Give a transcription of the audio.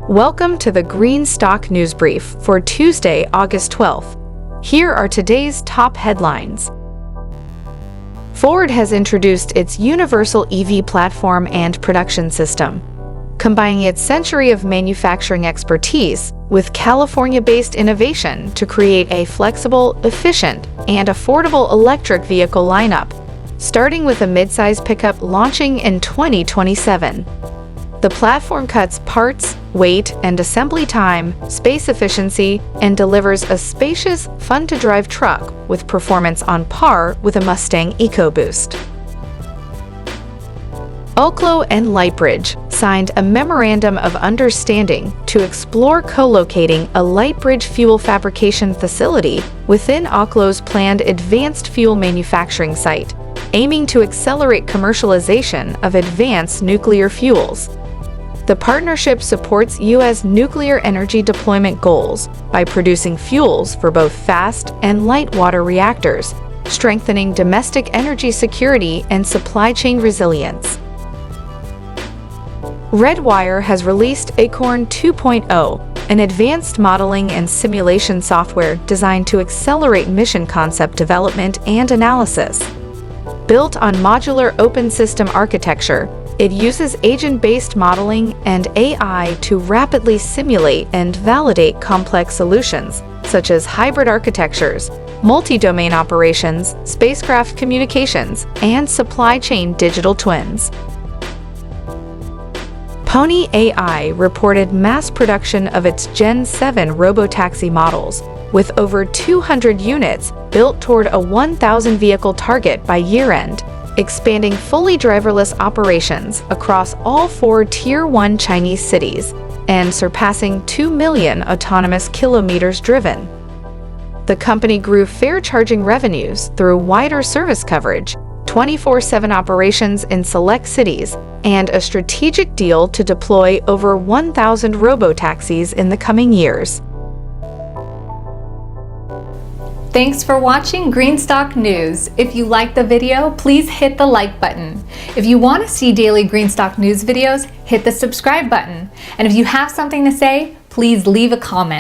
Welcome to the Green Stock News Brief for Tuesday, August 12th. Here are today's top headlines. Ford has introduced its universal EV platform and production system, combining its century of manufacturing expertise with California-based innovation to create a flexible, efficient, and affordable electric vehicle lineup, starting with a midsize pickup launching in 2027. The platform cuts parts, weight, and assembly time, space efficiency, and delivers a spacious, fun-to-drive truck with performance on par with a Mustang EcoBoost. Oklo and Lightbridge signed a memorandum of understanding to explore co-locating a Lightbridge fuel fabrication facility within Oklo's planned advanced fuel manufacturing site, aiming to accelerate commercialization of advanced nuclear fuels. The partnership supports U.S. nuclear energy deployment goals by producing fuels for both fast and light water reactors, strengthening domestic energy security and supply chain resilience. Redwire has released Acorn 2.0, an advanced modeling and simulation software designed to accelerate mission concept development and analysis. Built on modular open system architecture, it uses agent-based modeling and AI to rapidly simulate and validate complex solutions, such as hybrid architectures, multi-domain operations, spacecraft communications, and supply chain digital twins. Pony.ai reported mass production of its Gen 7 robotaxi models, with over 200 units built toward a 1,000 vehicle target by year-end, expanding fully driverless operations across all 4 Tier 1 Chinese cities and surpassing 2 million autonomous kilometers driven. The company grew fare charging revenues through wider service coverage, 24/7 operations in select cities, and a strategic deal to deploy over 1,000 robotaxis in the coming years. Thanks for watching Greenstock News. If you liked the video, please hit the like button. If you want to see daily Greenstock News videos, hit the subscribe button. And if you have something to say, please leave a comment.